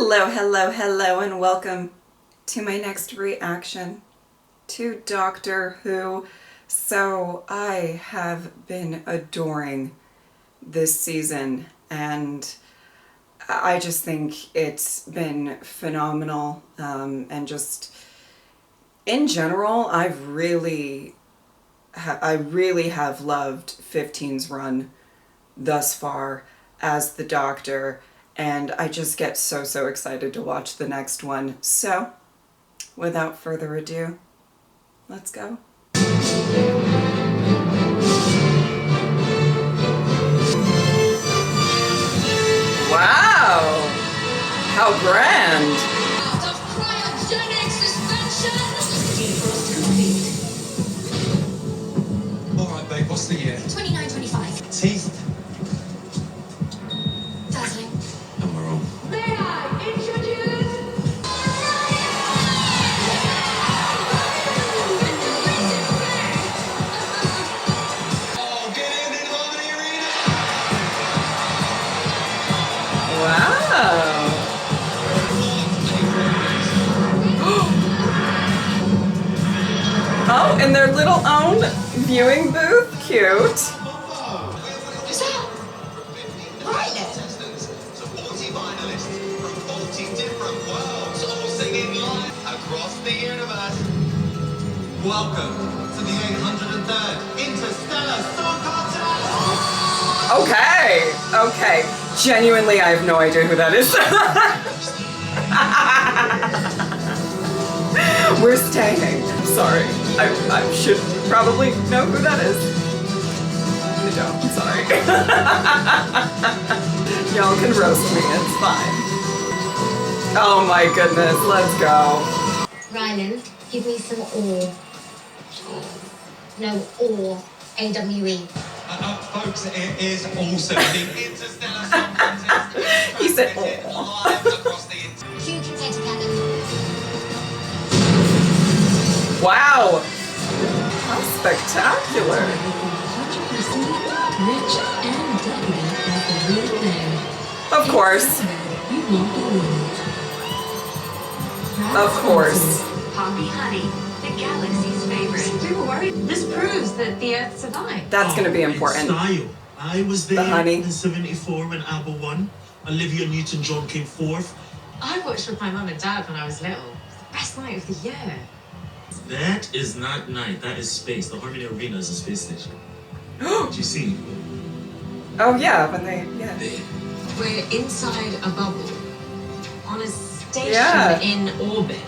Hello, hello, hello, and welcome to my next reaction to Doctor Who. So I have been adoring this season, and I just think it's been phenomenal. And just in general, I really have loved 15's run thus far as the Doctor. And I just get so excited to watch the next one. So, without further ado, let's go. Wow! How grand! Of cryogenic suspension! Defrost complete. Alright babe, what's the year? 2925. Teeth. Dazzling. And we're on. May I introduce... Oh, get in Harmony Arena! Wow! Oh, and their little own viewing booth. Cute. Is that... Right then? So 40 finalists from 40 different worlds, all singing live across the universe. Welcome to the 803rd Interstellar Song Contest! Okay. Genuinely, I have no idea who that is. We're staying. Sorry. I should probably know who that is. I don't. I'm sorry. Y'all can roast me. It's fine. Oh my goodness. Let's go. Ryland, give me some ore. No, ore. A-W-E. Folks, it is also the Interstellar Song Contest. He said, live across the Cue confetti cannon. wow. How spectacular. 100% rich and deadly is the real thing. Of course. You won't believe. Of course. Poppy honey, the galaxy's favorite. We were worried. This proves that the Earth survived. That's going to be important. Style. I was there The honey. in 74 when ABBA won. Olivia Newton-John came fourth. I watched with my mum and dad when I was little. It's the best night of the year. That is not night. That is space. The Harmony Arena is a space station. Did you see? Oh yeah, when they, yeah. We're inside a bubble, on a station Yeah. in orbit.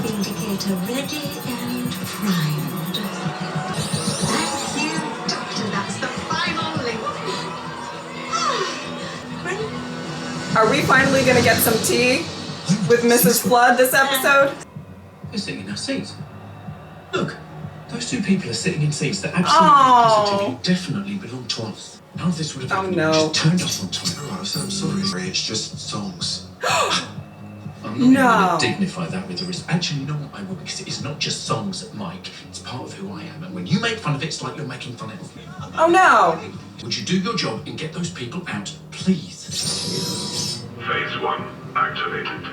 Indicator ready and primed. Thank you, Doctor. That's the final link. Ready? Are we finally going to get some tea with Mrs. Flood this episode? We're sitting in our seats. Look, those two people are sitting in seats that Oh. absolutely, positively, definitely belong to us. None of this would have Oh, happened no. if we just turned up on time. Oh, I'm sorry. It's just songs. I'm not No. even going to dignify that with a respect. Actually, you know what I will, because it's not just songs, Mike. It's part of who I am. And when you make fun of it, it's like you're making fun of me. Oh no. Would you do your job and get those people out, please? Phase 1 activated.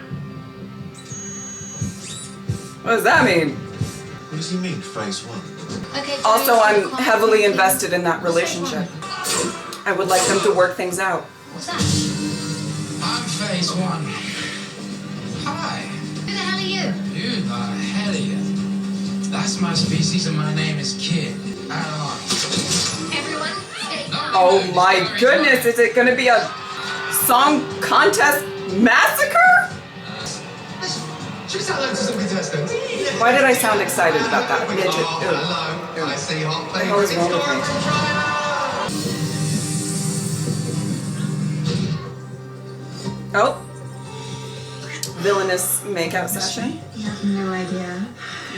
What does that mean? What does he mean, phase 1? Okay, Also, so I'm can't heavily think- invested in that relationship. I would like them to work things out. What's that? I'm phase 1. Hi. Who the hell are you? Who the hell are you? That's my species and my name is Kid. Add on. Everyone, stay calm. Oh my goodness, is it going to be a song contest massacre? Should we say hello to some contestants? Why did I sound excited about that? Midget. Oh, Ew. hello. Ew. I see hot The hell is favourite wrong with Victoria me? from China. Oh. Villainous makeout session. No idea.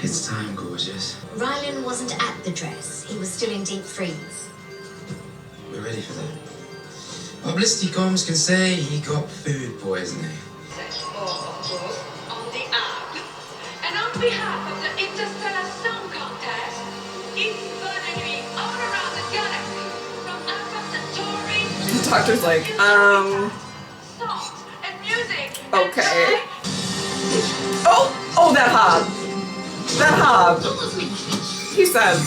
It's time, gorgeous. Ryland wasn't at the dress. He was still in deep freeze. We're ready for that. Publicity comms can say he got food poisoning. On the app. And on behalf of the Interstellar Song Contest, it's burning me all around the galaxy, from Alpha Centauri doctor's like, Stop. And music. okay. Oh, that hob. That hob. He says.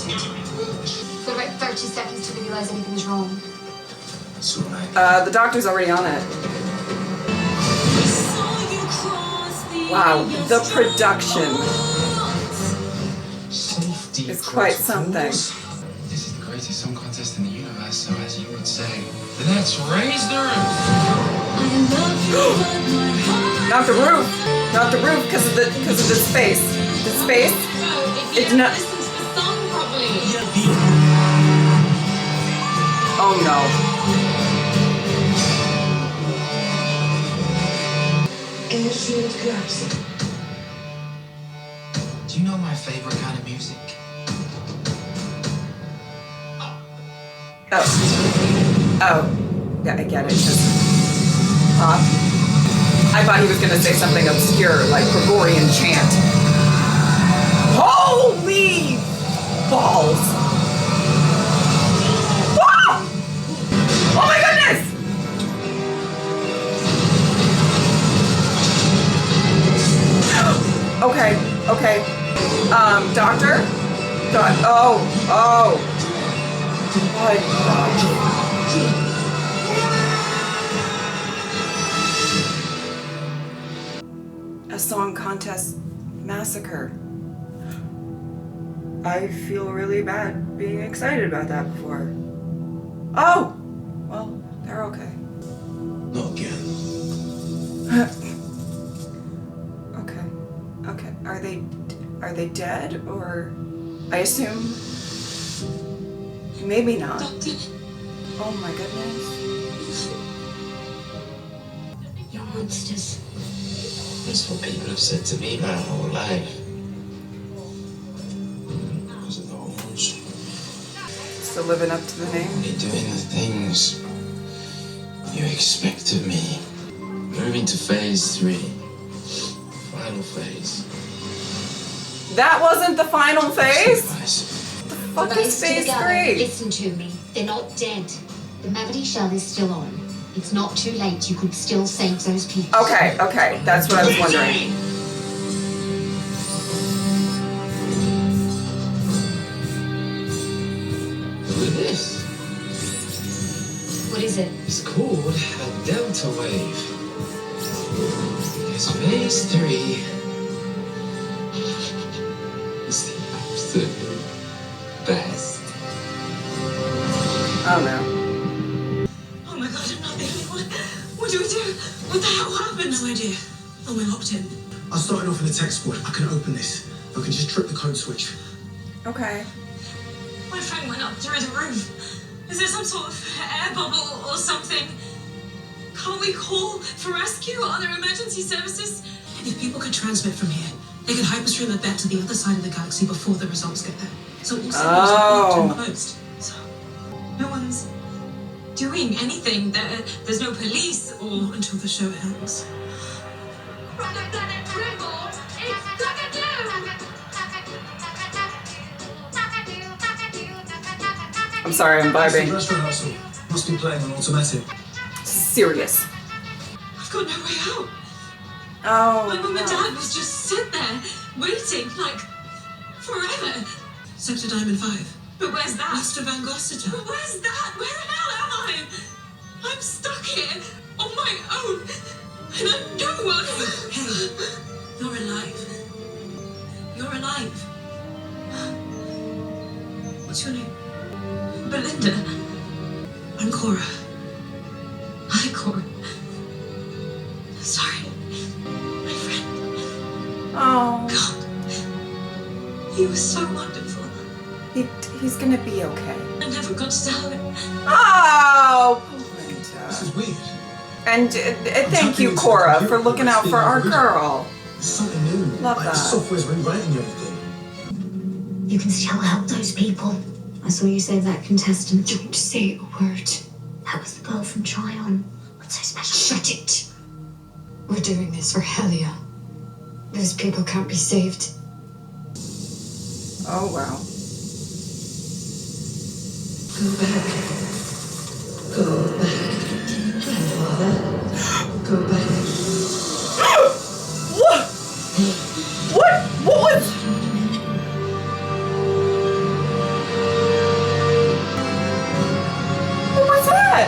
You've got about 30 seconds to realise anything's wrong. It's alright. The doctor's already on it. Wow, the production Safety is quite something. protocols. This is the greatest song contest in the universe, so as you would say, let's raise the roof. Not the roof. Not the roof because of the space. The space. It's not. Oh no. Airfield collapsing. Do you know my favorite kind of music? Oh. Yeah, I get it. Just pop. I thought he was gonna say something obscure like Gregorian chant. Holy balls! Ah! Oh my goodness! Okay. Doctor? Oh. My God. A song contest massacre. I feel really bad being excited about that before. Oh! Well, they're okay. Not again. Okay. Are they dead or I assume maybe not. Oh my goodness. You're monsters. That's what people have said to me my whole life. Was it the horns? Still living up to the name. Only doing the things you expect of me. Moving to phase 3. Final phase. That wasn't the final phase? Surprise. The fuck is phase 3? Listen to me. They're not dead. The Mavity shell is still on. It's not too late. You could still save those people. Okay. That's what I was wondering. Look at this. What is it? It's called a delta wave. It's phase 3. It's the absolute best. Oh no. Oh my god, I'm not the only one. What do we do? What the hell happened? No idea. Oh, we're locked in. I started off in the tech squad. I can open this. I can just trip the code switch. Okay. My friend went up through the roof. Is there some sort of air bubble or something? Can't we call for rescue? Are there emergency services? If people could transmit from here, they could hyperstream it back to the other side of the galaxy before the results get there. So all signals are blocked and closed. So no one's doing anything. There's no police or until the show ends. I'm sorry, I'm vibing. Dress rehearsal. Must be playing on automatic. Serious. I've got no way out. Oh. My mum and dad was just sit there, waiting, like, forever. Sector Diamond 5. But where's that? West of Angostura. But where's that? Where the hell am I? I'm stuck here, on my own, and I'm no one. Hey, you're alive. You're alive. What's your name? Belinda. I'm Cora. Hi, Cora. Sorry. My friend. Oh. God. He was so wonderful. He's gonna be okay. I never got to tell him. Oh, This is weird. and thank you, Cora, for looking out for our girl. It's something new. Love like that. The software's rewriting everything. You can still help those people. I saw you save that contestant. Don't say a word. That was the girl from Tryon. What's so special? Shut it. We're doing this for Helia. Those people can't be saved. Oh wow. Go back. Go back. Grandfather. Go back. What? What? What was? What was that?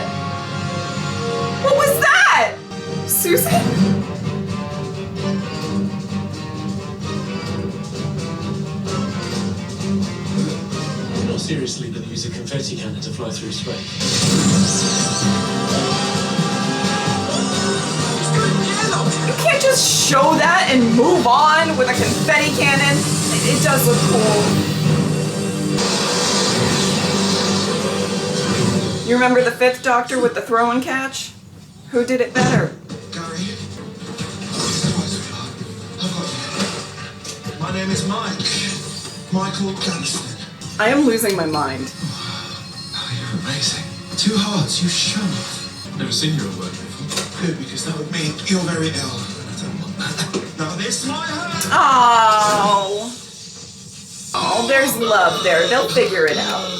What was that? Susan? Not seriously going to use a confetti cannon to fly through space. You can't just show that and move on with a confetti cannon. It does look cool. You remember the fifth Doctor with the throw and catch? Who did it better? Gary? My name is Mike. Michael Gunston. I am losing my mind. Oh, you're amazing. 2 hearts, you show off. Never seen you at work before. Good, because that would mean you're very ill. I don't want that. Now this my hand. Oh. Oh, there's love there. They'll figure it out.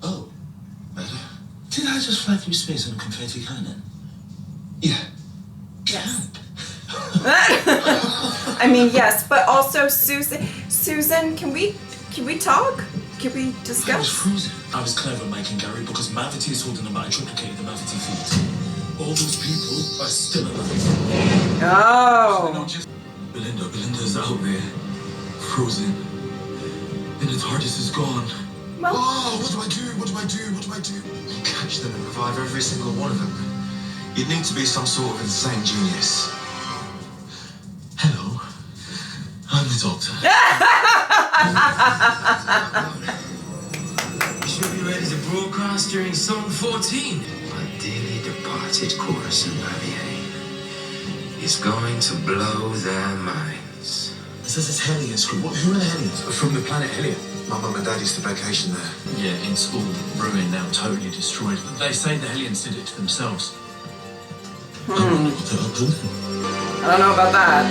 Oh. Did I just fly through space on a confetti cannon? Yeah. Yes. I mean, yes, but also Susan, can we talk? Can we I was discuss? frozen. I was clever making Gary because Mavity is holding them, but I triplicated the Mavity feet. All those people are still alive. Oh. Belinda's out there. Frozen. And the TARDIS is gone. Well, Oh, what do I do? What do I do? What do I do? Catch them and revive every single one of them. You'd need to be some sort of insane genius. Hello. I'm the Doctor. You should be ready to broadcast during Song 14. My dearly departed Coruscant Bavier is going to blow their minds. It says it's Hellions. Who are the Hellions? From the planet Helia. My mum and dad used to vacation there. Yeah, it's all ruined now, totally destroyed. They say the Hellions did it to themselves. I wonder what that'll do. I don't know about that.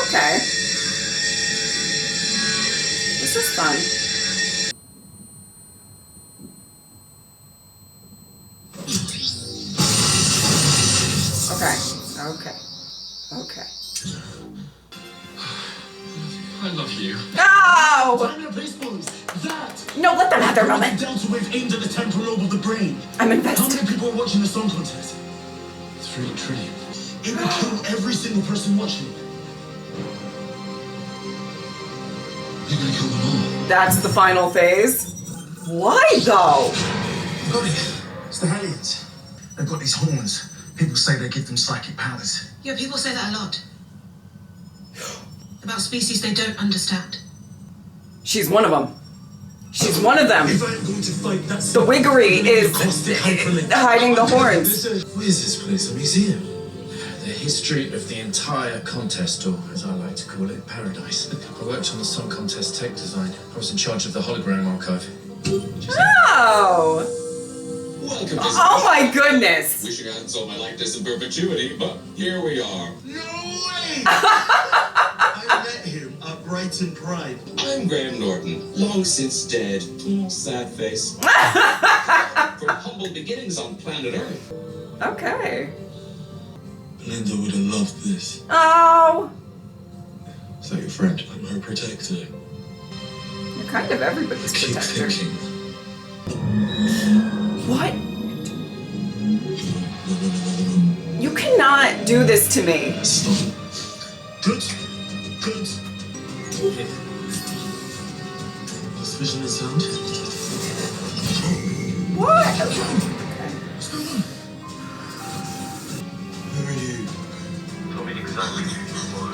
Okay. This is fun. Okay. Okay. I love you. No! No, let them have their moment. Delta wave aimed at the temporal lobe of the brain. I'm How invested. many people are watching the song contest? 3 trillion. It will kill every single person watching. You're gonna kill them all. That's the final phase. Why though? Got it. It's the Hellions. They've got these horns. People say they give them psychic powers. Yeah, people say that a lot. About species they don't understand. She's one of them. She's one of them. If I'm going to fight, that's The wiggery is hiding the horns. What is this place? A museum? The history of the entire contest, or as I like to call it, paradise. I worked on the Song Contest tech design. I was in charge of the hologram archive. Oh. Welcome to Oh my goodness. Wishing I had sold my likeness in perpetuity, but here we are. No way! I met him at Brighton Pride. I'm Graham Norton, long since dead. Sad face. From humble beginnings on planet Earth. Okay. Linda would have loved this. Oh. Is that your friend? I'm her protector. You're kind of everybody's Keep protector. thinking. What? No. You cannot do this to me. Stop. Good. What's vision and sound? What? What's going on? Who are you? Tell me exactly who you are.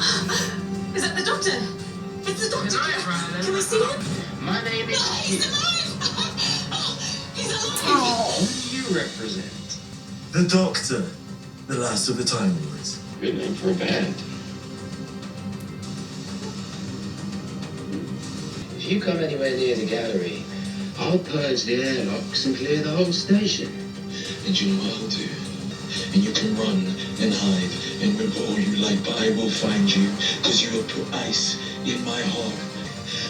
Is that the Doctor? It's the Doctor. Can we see him? My name is He's alive! He's alive! Oh. Who do you represent? The Doctor. The last of the Time Lords. Good name for a band. If you come anywhere near the gallery, I'll purge the airlocks and clear the whole station. And you know what I'll do? and you can run and hide and whimper all you like, but I will find you, because you have put ice in my heart.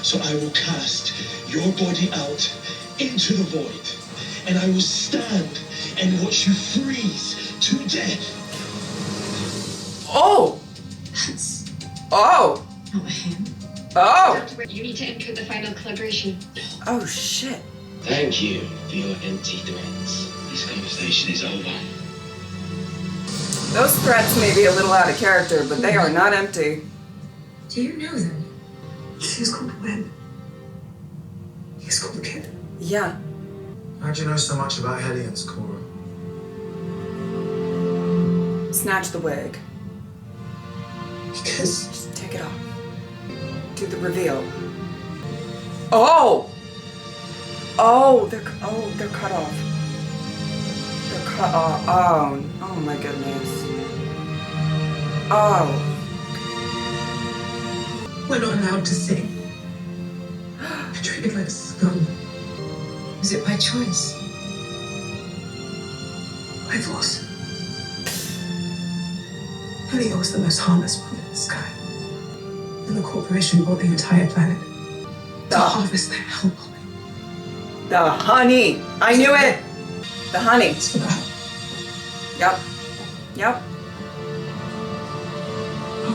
So I will cast your body out into the void, and I will stand and watch you freeze to death. Oh! That's Oh! not him. Oh! You need to enter the final calibration. Oh shit. Thank you for your empty threats. This conversation is over. Those threats may be a little out of character, but they are not empty. Do you know them? She's called Webb. He's called Kid. Yeah. How'd you know so much about Hellions, Cora? Snatch the wig. Because Just take it off. Do the reveal. Oh! Oh, they're cut off. They're cut off. Oh my goodness. Oh. We're not allowed to sing. I treated like a scum. Was it by choice? By force. Helio was the most harmless one in the sky. And the corporation bought the entire planet to harvest their hell pollen. The honey. I knew it. The honey. It's for that. Yep. Yep.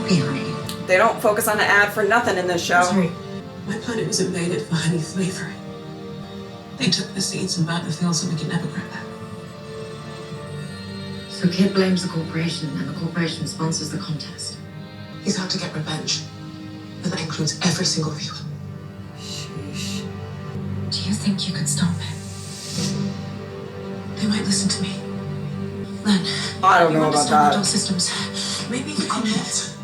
Okay, honey. They don't focus on an ad for nothing in this show. Sorry. My planet was invaded for honey slavery. They took the seeds and burnt the fields so we could never grow back. So Kid blames the corporation, and the corporation sponsors the contest. He's out to get revenge. And that includes every single viewer. Sheesh. Do you think you can stop him? They might listen to me. Len, I don't you know about understand that. adult systems. Maybe you can net.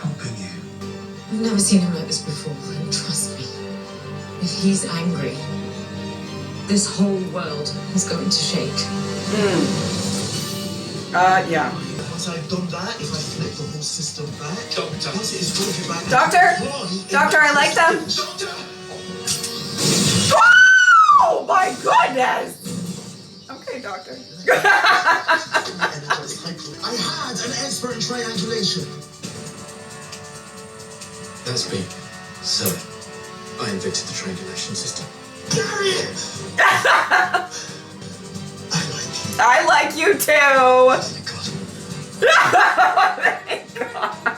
helping you. I've never seen him like this before, and trust me, if he's angry, this whole world is going to shake. Yeah. Once I've done that, if I flip the whole system back, Doctor. once it is voted back. Doctor? Doctor, I like them. Doctor! Oh my goodness! Okay, doctor. I had an expert in triangulation. That's me. So, I invented the triangulation system. Gary! I like you too. Oh Oh my God.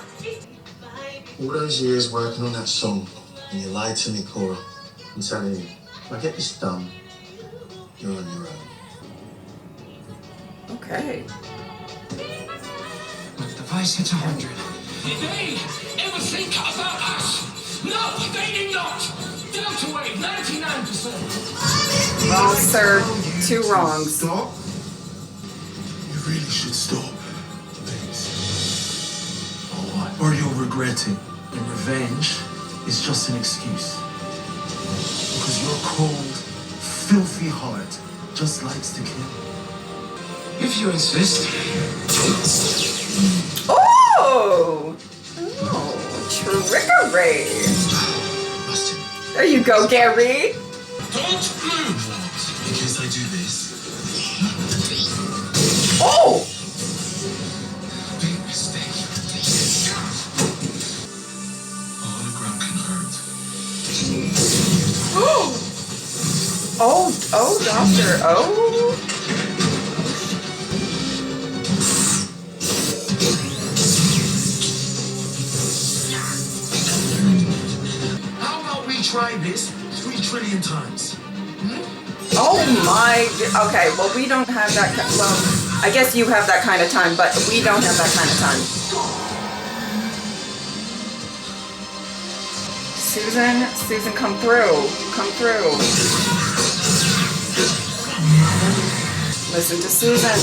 All those years working on that song, and you lied to me, Cora. I'm telling you, if I get this done, you're on your own. Okay. When the device hits 100. Did they ever think about us? No, they did not. Delta wave, 99%. Well, sir, two wrongs. Stop. You really should stop. Please. Or you'll regret it. And revenge is just an excuse. Because your cold, filthy heart just likes to kill. If you insist. Oh! Oh, trickery. Busted. There you go, Gary. Don't move. In case I do this. Oh! Big mistake. A hologram can hurt. Oh, doctor. Oh. How about we try this 3 trillion times? Oh my. Okay, well, we don't have that. Well, I guess you have that kind of time, but we don't have that kind of time. Susan, come through. Come through. Listen to Susan.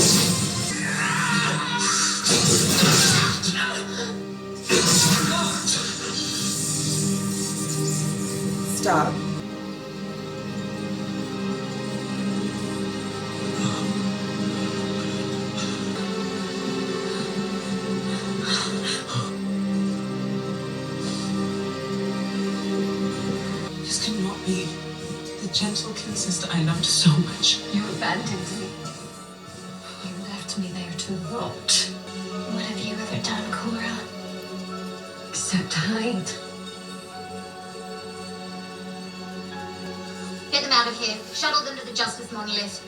Stop. This cannot be the gentle sister I loved so much. You abandoned me. You left me there to to rot. What have you ever done, Cora? Except hide. Get them out of here. Shuttle them to the Justice Monolith.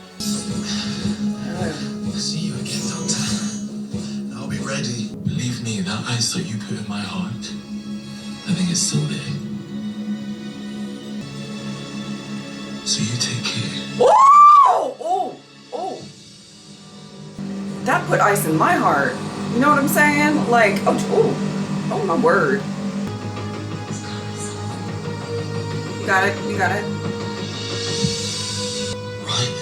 See you again, Doctor. I'll be ready. Believe me, that ice that you put in my heart, I think it's still there. So you take care. Oh! That put ice in my heart. You know what I'm saying? Like, oh my word. You got it. Right?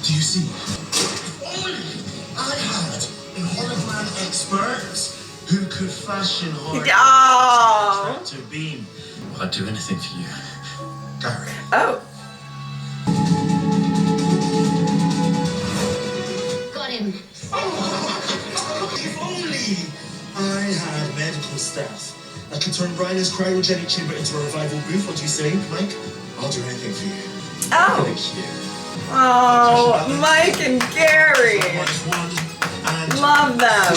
Do you see? If only I had a hologram expert who could fashion hard tractor beam. I'd do anything for you. Gary. Oh. Got him. If only I had medical staff that could turn Brian's cryogenic chamber into a revival booth. What do you say, Mike? I'll do anything for you. Oh. Thank you. Oh, Mike and Gary. Love them.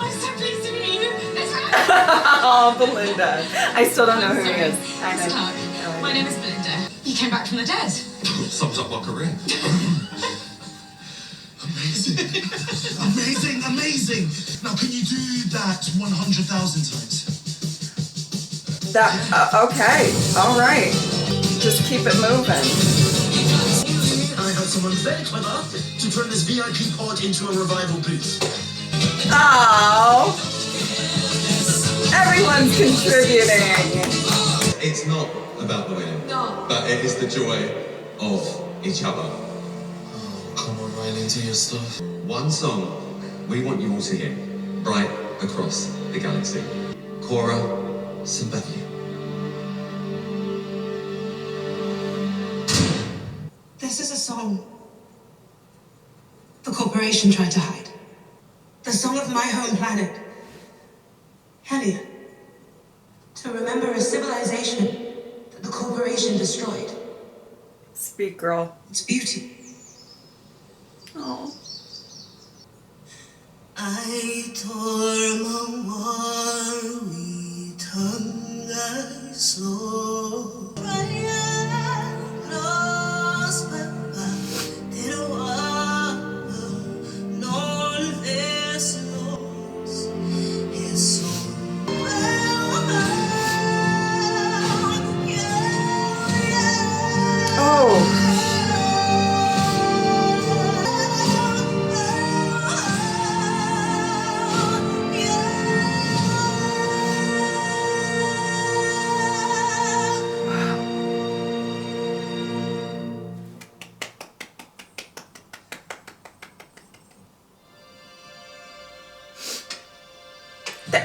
I'm so pleased to meet you. Oh, Belinda. I still don't know who he is. Mr. Clark, my name is Belinda. You came back from the dead. Sums up like a ring. Amazing. Now, can you do that 100,000 times? Okay. All right. Just keep it moving. I had someone very clever to turn this VIP pod into a revival booth. Oh. Everyone's contributing. It's not about the winning, but it is the joy of each other. Oh, come on, right into your stuff. One song we want you all to hear, right across the galaxy. Cora Sympathy. This is a song the corporation tried to hide. The song of my home planet, Helia. To remember a civilization that the corporation destroyed. Speak, girl. Its beauty. Oh. I tore my tongue I saw.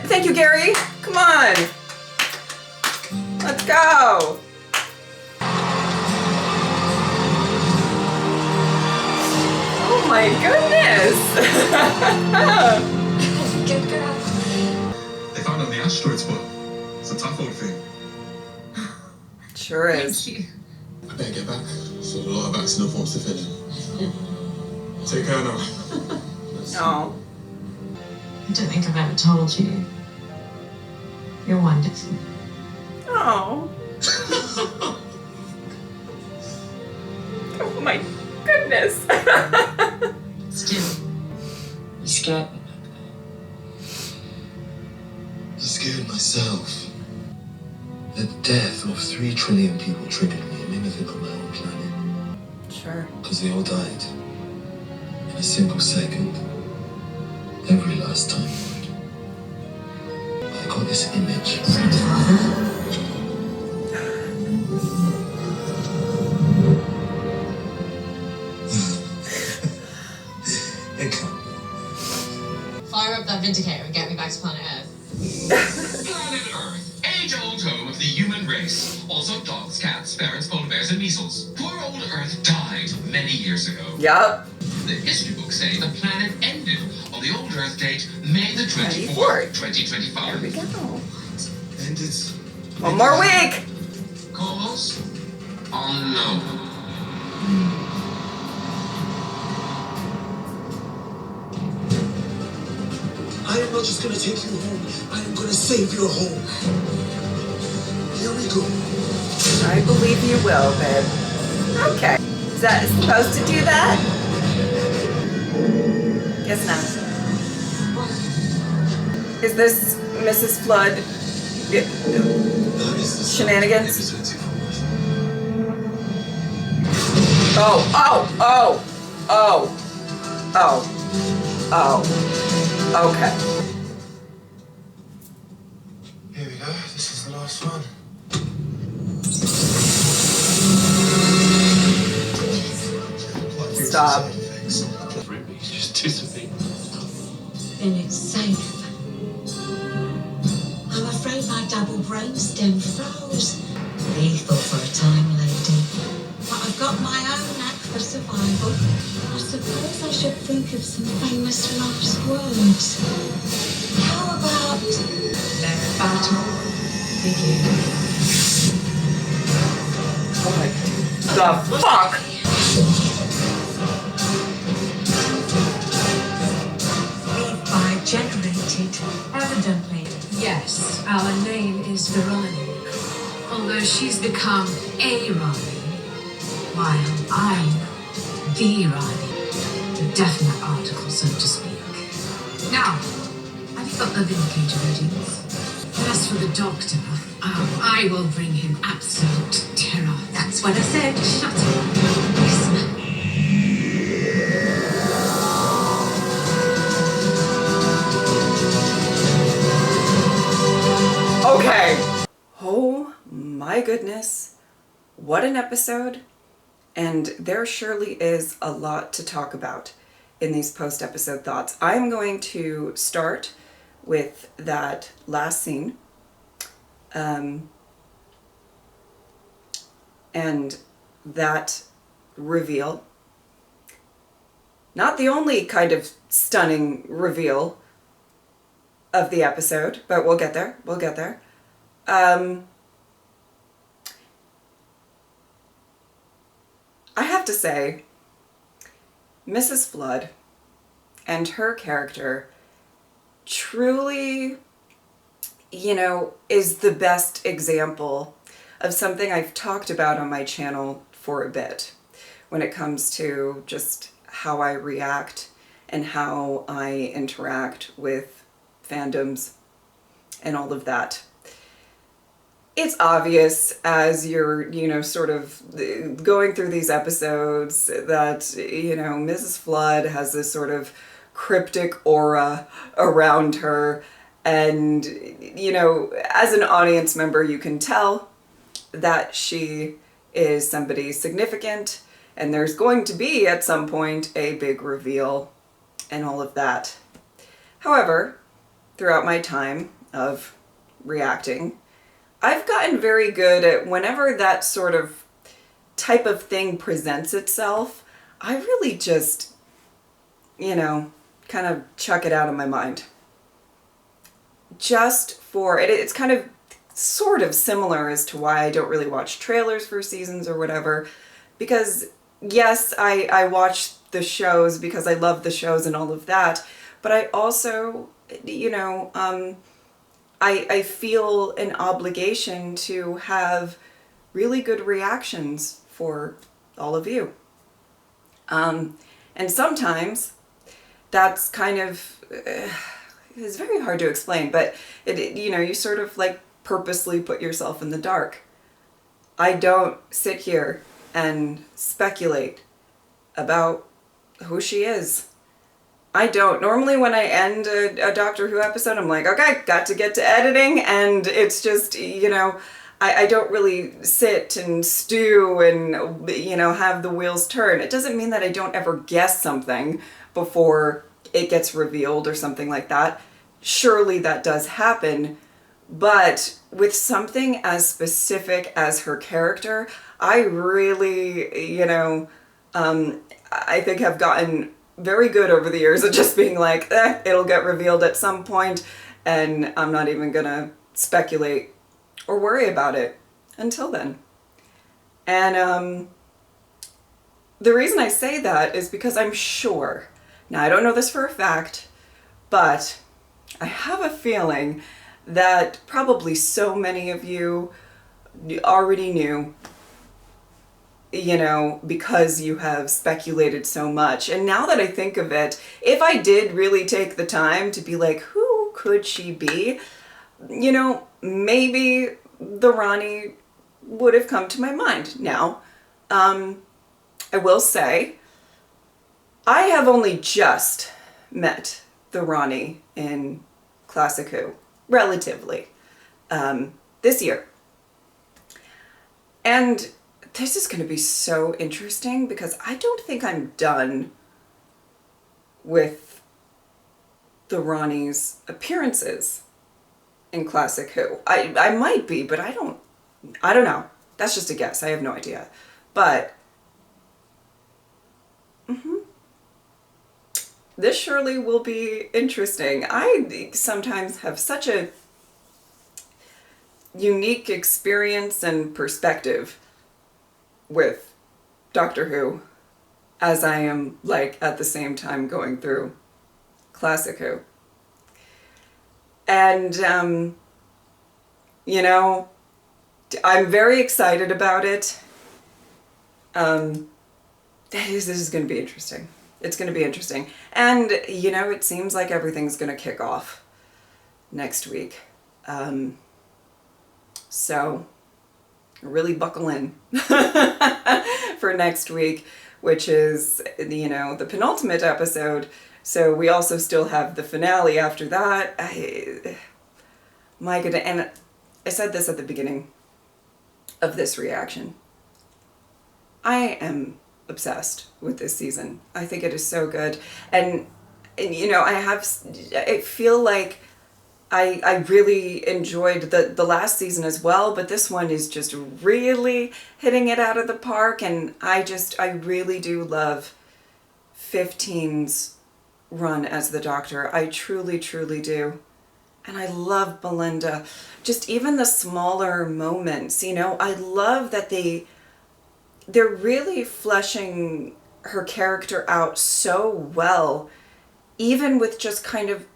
Thank you, Gary. Come on. Let's go. Oh my goodness. Good girl. They found on the asteroid spot. It's a tough old thing. Sure is. Thank you. I better get back. So a lot of accident forms to fill in. Take care now. Oh. I don't think I've ever told you. You're wonderful. Oh. Oh my goodness. Still, you scared me. I'm scared myself. The death of 3 trillion people triggered me. It made me think of my own planet. Sure. Because they all died. In a single second. Every last time. I got this image. It can't be. Fire up that Vindicator and get me back to planet Earth. Planet Earth, age-old home of the human race. Also dogs, cats, parrots, polar bears, and measles. Poor old Earth died many years ago. Yup. The history books say the planet ended on the old Earth date, May the 24th, 2025. There we go. Ended One more week! Cause unknown. I am not just gonna take you home, I am gonna save your home. Here we go. I believe you will, babe. Okay. Is that supposed to do that? Guess not. Is this Mrs. Flood shenanigans? Oh, oh, oh, oh, oh, oh. Okay. Here we go. This is the last one. Stop. Just dissipate. Then it's safe. I'm afraid my double brainstem froze. Lethal for a time, lady. But I've got my own knack for survival. I suppose I should think of some famous last words. How about let battle begin? What the fuck? We've generated. Evidently, yes. Our name is Veronique. Although she's become a Rani, while I'm the Rani. The definite article, so to speak. Now, have you got the vindicator readings? And as for the doctor, I will bring him absolute terror. That's what I said. Shut up. Listen. Okay. Oh my goodness. What an episode. And there surely is a lot to talk about in these post-episode thoughts. I'm going to start with that last scene. And that reveal. Not the only kind of stunning reveal of the episode, but we'll get there. We'll get there. I have to say, Mrs. Flood and her character truly, is the best example of something I've talked about on my channel for a bit when it comes to just how I react and how I interact with fandoms and all of that. It's obvious as you're, sort of going through these episodes that, Mrs. Flood has this sort of cryptic aura around her. And, as an audience member, you can tell that she is somebody significant, and there's going to be, at some point, a big reveal and all of that. However, throughout my time of reacting, I've gotten very good at whenever that sort of type of thing presents itself, I really just, kind of chuck it out of my mind. Just for, it's kind of sort of similar as to why I don't really watch trailers for seasons or whatever, because yes, I watch the shows because I love the shows and all of that, but I also, I feel an obligation to have really good reactions for all of you. And sometimes that's kind of, it's very hard to explain, but you sort of like purposely put yourself in the dark. I don't sit here and speculate about who she is. I don't. Normally when I end a Doctor Who episode, I'm like, okay, got to get to editing, and it's just, I don't really sit and stew and, have the wheels turn. It doesn't mean that I don't ever guess something before it gets revealed or something like that. Surely that does happen, but with something as specific as her character, I really, I think have gotten very good over the years at just being like, it'll get revealed at some point, and I'm not even gonna speculate or worry about it until then. And the reason I say that is because I'm sure, now I don't know this for a fact, but I have a feeling that probably so many of you already knew, you know, because you have speculated so much. And now that I think of it, if I did really take the time to be like, who could she be? You know, maybe the Ronnie would have come to my mind. Now, I will say, I have only just met the Ronnie in Classic Who, relatively, this year. And this is going to be so interesting because I don't think I'm done with the Ronnie's appearances in Classic Who. I might be, but I don't know. That's just a guess. I have no idea. But this surely will be interesting. I sometimes have such a unique experience and perspective with Doctor Who as I am, like, at the same time going through Classic Who. And, you know, I'm very excited about it. This is going to be interesting. It's going to be interesting. And, you know, it seems like everything's going to kick off next week. So really buckle in for next week, which is, you know, the penultimate episode. So we also still have the finale after that. My goodness. And I said this at the beginning of this reaction. I am obsessed with this season. I think it is so good. And you know, I feel like I really enjoyed the last season as well, but this one is just really hitting it out of the park. And I really do love 15's run as the Doctor. I truly, truly do. And I love Belinda. Just even the smaller moments, you know, I love that they're really fleshing her character out so well, even with just kind of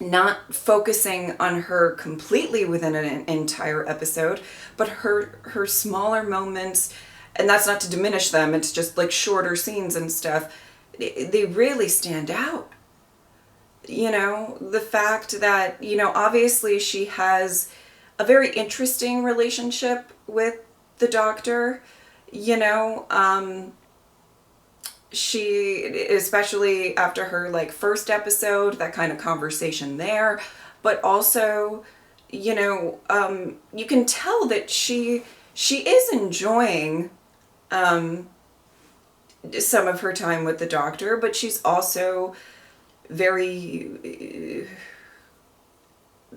not focusing on her completely within an entire episode, but her smaller moments, and that's not to diminish them, it's just like shorter scenes and stuff, they really stand out. You know, the fact that, you know, obviously she has a very interesting relationship with the Doctor, you know, she, especially after her like first episode, that kind of conversation there, but also, you know, you can tell that she is enjoying some of her time with the Doctor, but she's also very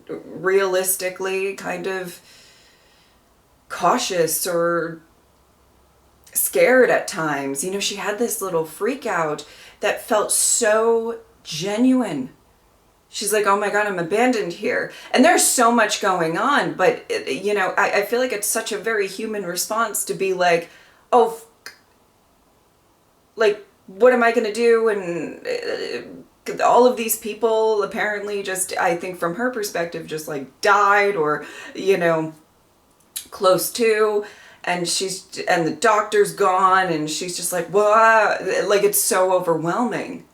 realistically kind of cautious or scared at times. You know, she had this little freak out that felt so genuine. She's like, oh my God, I'm abandoned here. And there's so much going on, but you know, I feel like it's such a very human response to be like, oh, like, what am I going to do? And all of these people apparently just, I think from her perspective, just like died or, you know, close to, and the Doctor's gone, and she's just like, wow, like it's so overwhelming.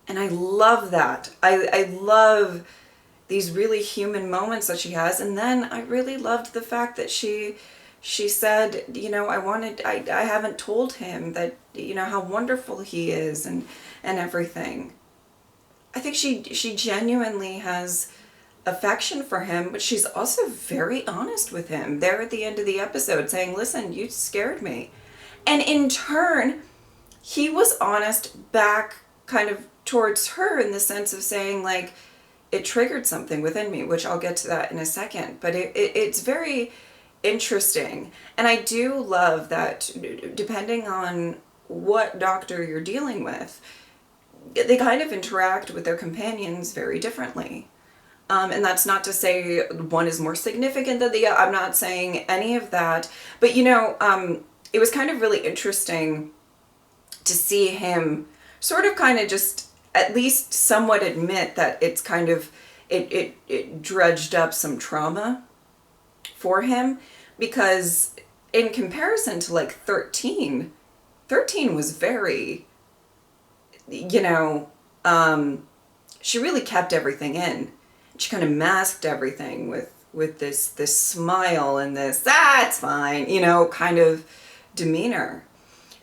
And I love that. I love these really human moments that she has. And then I really loved the fact that she said, you know, I haven't told him that, you know, how wonderful he is and everything. I think she genuinely has affection for him, but she's also very honest with him there at the end of the episode, saying, listen, you scared me. And in turn, he was honest back kind of towards her in the sense of saying, like, it triggered something within me, which I'll get to that in a second. But it's very interesting. And I do love that depending on what Doctor you're dealing with, they kind of interact with their companions very differently. And that's not to say one is more significant than the other. I'm not saying any of that. But, you know, it was kind of really interesting to see him sort of kind of just at least somewhat admit that it's kind of, it dredged up some trauma for him, because in comparison to like 13 was very, you know, she really kept everything in. She kind of masked everything with this smile and this, it's fine, you know, kind of demeanor.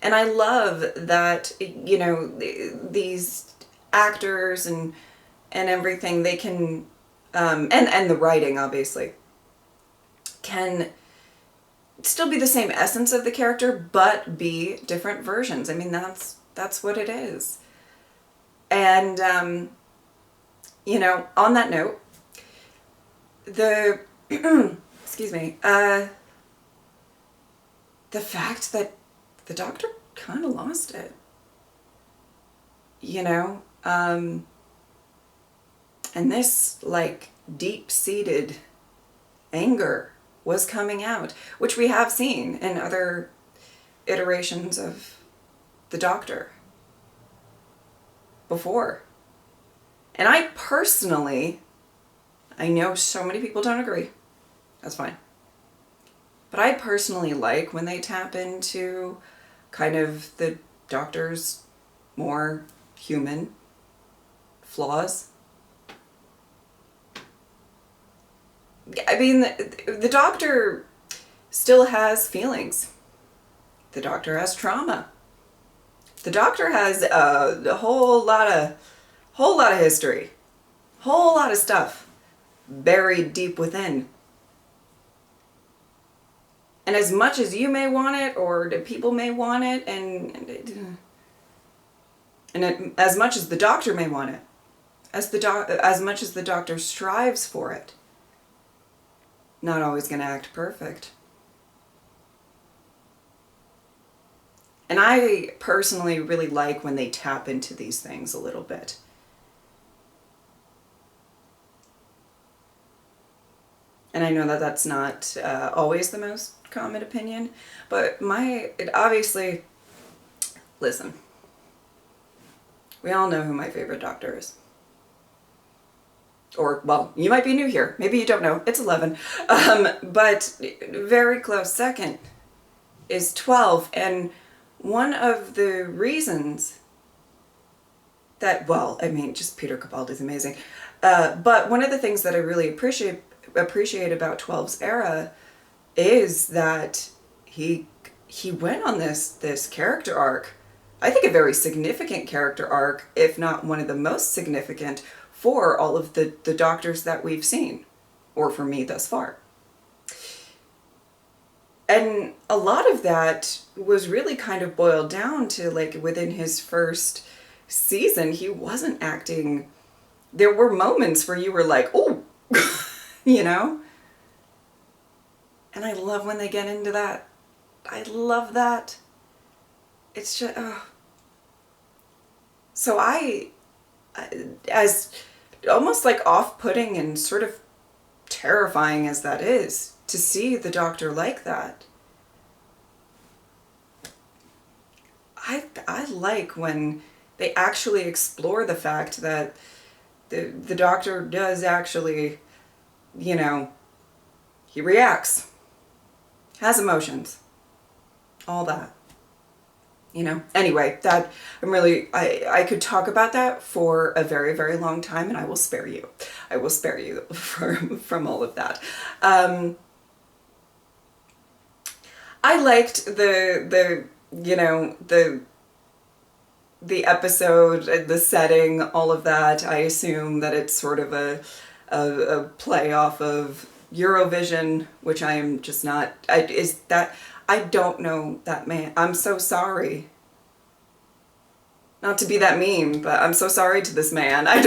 And I love that, you know, these actors and everything, they can, and the writing obviously, can still be the same essence of the character, but be different versions. I mean, that's what it is. And, you know, on that note, the, excuse me, the fact that the Doctor kind of lost it, you know, and this like deep-seated anger was coming out, which we have seen in other iterations of the Doctor before. And I personally, I know so many people don't agree, that's fine, but I personally like when they tap into kind of the Doctor's more human flaws. I mean, the Doctor still has feelings. The Doctor has trauma. The Doctor has a whole lot of history, whole lot of stuff buried deep within. And as much as you may want it, or the people may want it, as much as the Doctor may want it, as much as the Doctor strives for it, not always going to act perfect. And I personally really like when they tap into these things a little bit. And I know that that's not always the most common opinion, but obviously, listen, we all know who my favorite Doctor is. Or, well, you might be new here. Maybe you don't know. It's 11. But very close second is 12. And one of the reasons that, well, I mean, just Peter Capaldi's amazing. But one of the things that I really appreciate about 12's era is that he went on this character arc. I think a very significant character arc, if not one of the most significant for all of the Doctors that we've seen, or for me thus far. And a lot of that was really kind of boiled down to, like, within his first season, he wasn't acting. There were moments where you were like, oh, you know? And I love when they get into that. I love that. It's just, oh. So as almost like off-putting and sort of terrifying as that is, to see the Doctor like that, I like when they actually explore the fact that the Doctor does actually, you know, he reacts, has emotions, all that. You know, anyway, that I could talk about that for a very, very long time, and I will spare you. I will spare you from all of that. I liked the you know, the episode, the setting, all of that. I assume that it's sort of a play off of Eurovision, which I am just not. I don't know that man. I'm so sorry. Not to be that mean, but I'm so sorry to this man. I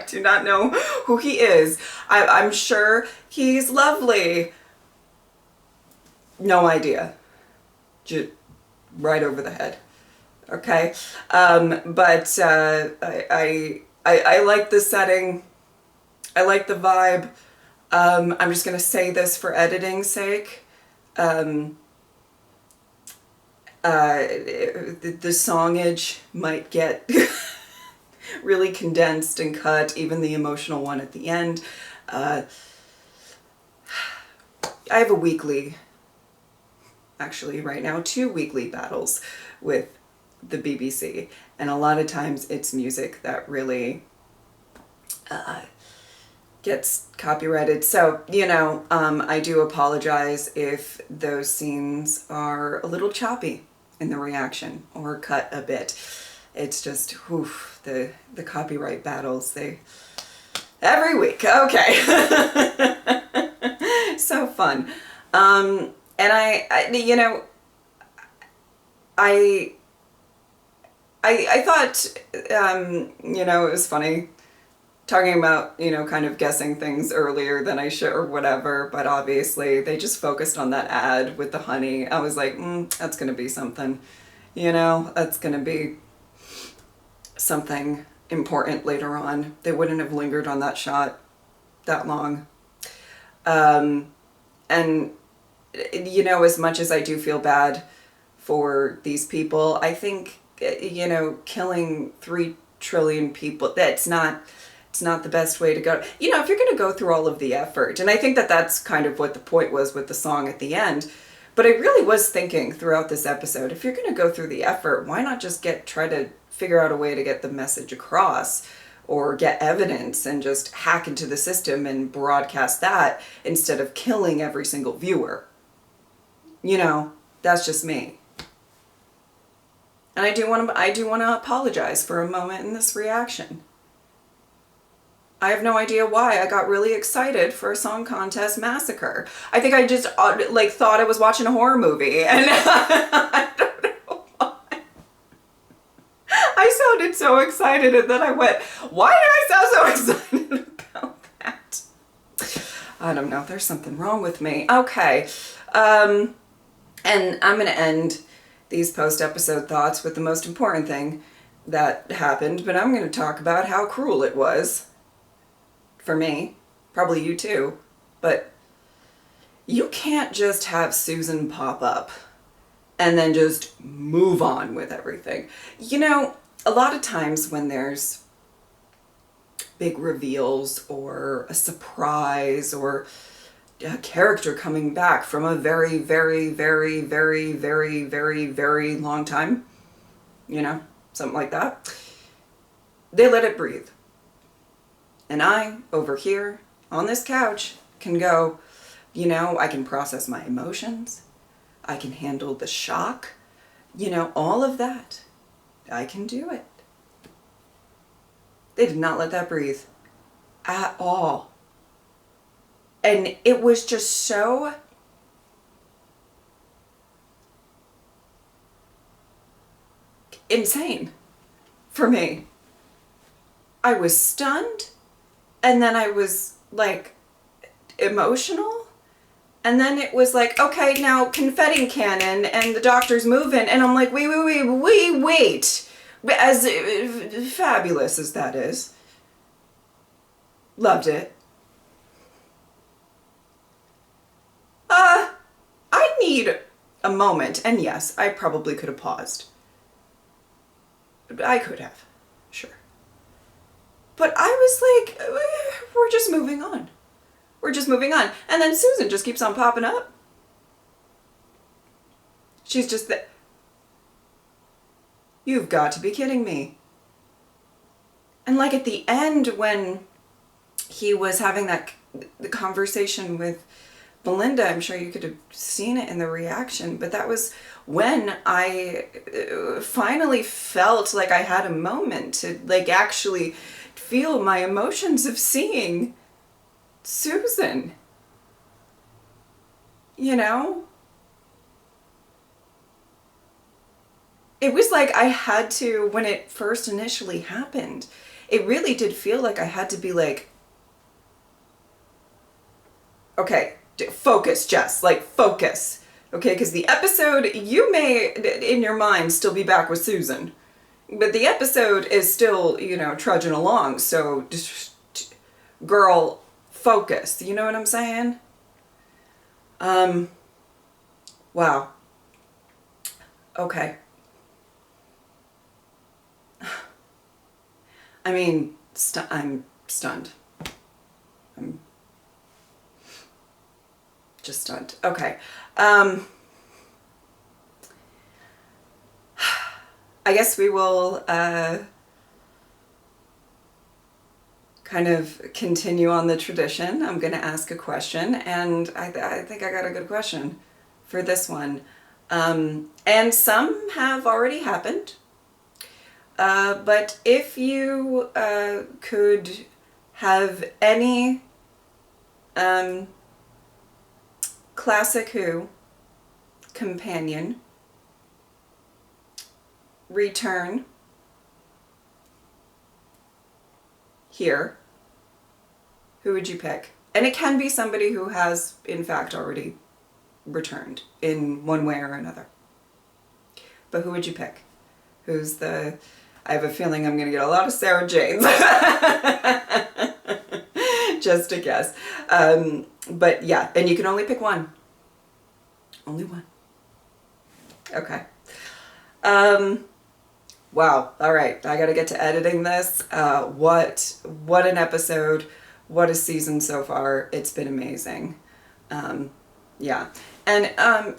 do not know who he is. I'm sure he's lovely. No idea. Just right over the head. Okay? But I like the setting. I like the vibe. I'm just going to say this for editing's sake. The songage might get really condensed and cut, even the emotional one at the end. I have a weekly, actually right now, 2 weekly battles with the BBC. And a lot of times it's music that really gets copyrighted. So, you know, I do apologize if those scenes are a little choppy in the reaction or cut a bit. It's just, whew, the copyright battles, they, every week, okay. So fun. And I you know, I thought, you know, it was funny talking about, you know, kind of guessing things earlier than I should or whatever, but obviously they just focused on that ad with the honey. I was like, that's going to be something, you know, that's going to be something important later on. They wouldn't have lingered on that shot that long. And, you know, as much as I do feel bad for these people, I think, you know, killing 3 trillion people, it's not the best way to go. You know, if you're going to go through all of the effort, and I think that that's kind of what the point was with the song at the end, but I really was thinking throughout this episode, if you're going to go through the effort, why not just try to figure out a way to get the message across, or get evidence and just hack into the system and broadcast that instead of killing every single viewer. You know, that's just me. And I do want to apologize for a moment in this reaction. I have no idea why I got really excited for a song contest massacre. I think I just like thought I was watching a horror movie, and I don't know why. I sounded so excited, and then I went, why did I sound so excited about that? I don't know, there's something wrong with me. Okay, and I'm going to end these post-episode thoughts with the most important thing that happened, but I'm going to talk about how cruel it was. For me, probably you too, but you can't just have Susan pop up and then just move on with everything. You know, a lot of times when there's big reveals or a surprise or a character coming back from a very, very, very, very, very, very, very long time, you know, something like that, they let it breathe. And I, over here, on this couch, can go, you know, I can process my emotions. I can handle the shock. You know, all of that. I can do it. They did not let that breathe. At all. And it was just so insane for me. I was stunned. And then I was like emotional. And then it was like, okay, now confetti cannon and the doctor's moving. And I'm like, wait. As fabulous as that is. Loved it. I need a moment. And yes, I probably could have paused. I could have. Sure. But I was like, we're just moving on. We're just moving on. And then Susan just keeps on popping up. She's just that. You've got to be kidding me. And like at the end when he was having the conversation with Belinda, I'm sure you could have seen it in the reaction, but that was when I finally felt like I had a moment to like actually feel my emotions of seeing Susan. You know? It was like I had to, when it first initially happened, it really did feel like I had to be like, okay, focus, Jess, like focus. Okay, because the episode, you may, in your mind, still be back with Susan. But the episode is still, you know, trudging along. So, girl, focus. You know what I'm saying? Wow. Okay. I mean, I'm stunned. I'm just stunned. Okay. I guess we will kind of continue on the tradition. I'm going to ask a question, and I think I got a good question for this one. And some have already happened. But if you could have any classic Who companion return here, who would you pick? And it can be somebody who has, in fact, already returned in one way or another. But who would you pick? Who's the... I have a feeling I'm going to get a lot of Sarah Janes. Just a guess. But yeah, and you can only pick one. Only one. Okay. Wow. All right. I got to get to editing this. What an episode. What a season so far. It's been amazing. Yeah. And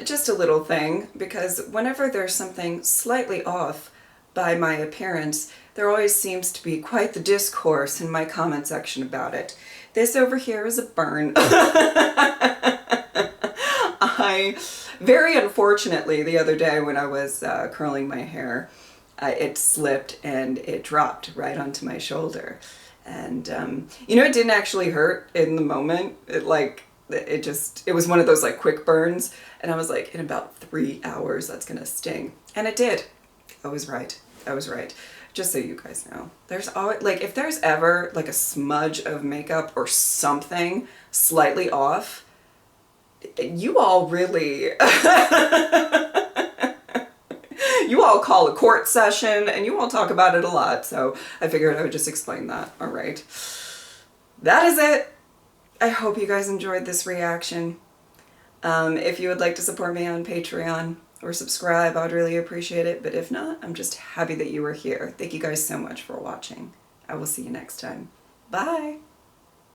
just a little thing, because whenever there's something slightly off by my appearance, there always seems to be quite the discourse in my comment section about it. This over here is a burn. Very unfortunately, the other day when I was curling my hair, it slipped and it dropped right onto my shoulder. And, you know, it didn't actually hurt in the moment. It was one of those like quick burns. And I was like, in about 3 hours, that's going to sting. And it did. I was right. I was right. Just so you guys know, there's always, like, if there's ever like a smudge of makeup or something slightly off, you all really, you all call a court session and you all talk about it a lot. So I figured I would just explain that. All right. That is it. I hope you guys enjoyed this reaction. If you would like to support me on Patreon or subscribe, I'd really appreciate it. But if not, I'm just happy that you were here. Thank you guys so much for watching. I will see you next time. Bye.